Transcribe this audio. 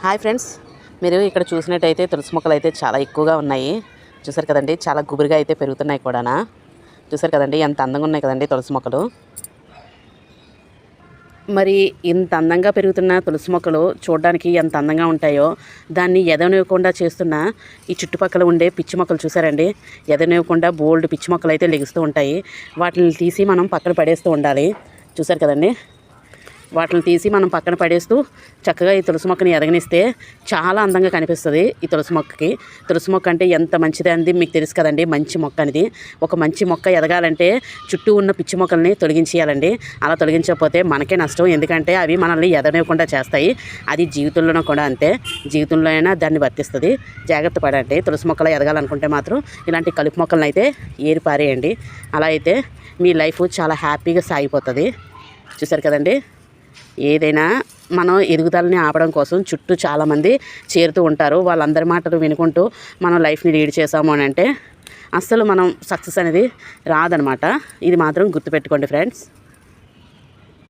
Hi friends, మీరు ఇక్కడ చూసినట్టయితే తులసి మొక్కలు అయితే చాలా ఎక్కువగా ఉన్నాయి. చూసారు కదండి, చాలా గుబురుగా అయితే పెరుగుతున్నాయి కూడా. చూసారు కదండి ఎంత అందంగా ఉన్నాయి కదండి తులసి మొక్కలు. మరి ఇంత అందంగా పెరుగుతున్న తులసి మొక్కలు చూడడానికి ఎంత అందంగా ఉంటాయో దాన్ని ఎదనివ్వకుండా చేస్తున్న ఈ చుట్టుపక్కల ఉండే పిచ్చి మొక్కలు చూసారండి. ఎదనివ్వకుండా బోల్డ్ పిచ్చి మొక్కలు అయితే లెగుస్తూ ఉంటాయి. వాటిని తీసి మనం పక్కన పడేస్తూ ఉండాలి. చూసారు కదండి, వాటిని తీసి మనం పక్కన పడేస్తూ చక్కగా ఈ తులసి మొక్కని ఎదగనిస్తే చాలా అందంగా కనిపిస్తుంది. ఈ తులసి మొక్కకి తులసి మొక్క అంటే ఎంత మంచిది అనేది మీకు తెలుసు కదండి. మంచి మొక్క అనేది, ఒక మంచి మొక్క ఎదగాలంటే చుట్టూ ఉన్న పిచ్చి మొక్కల్ని తొలగించేయాలండి. అలా తొలగించకపోతే మనకే నష్టం, ఎందుకంటే అవి మనల్ని ఎదగనివ్వకుండా చేస్తాయి. అది జీవితంలోనూ కూడా అంతే, జీవితంలో అయినా దాన్ని వర్తిస్తుంది. జాగ్రత్త పడండి. తులసి మొక్కలు ఎదగాలనుకుంటే మాత్రం ఇలాంటి కలుపు మొక్కలను అయితే ఏరిపారేయండి. అలా అయితే మీ లైఫ్ చాలా హ్యాపీగా సాగిపోతుంది. చూసారు కదండి, ఏదైనా మనం ఎదుగుదలని ఆపడం కోసం చుట్టూ చాలామంది చేరుతూ ఉంటారు. వాళ్ళందరి మాటలు వినుకుంటూ మనం లైఫ్ని లీడ్ చేసాము అని అంటే అస్సలు మనం సక్సెస్ అనేది రాదనమాట. ఇది మాత్రం గుర్తుపెట్టుకోండి ఫ్రెండ్స్.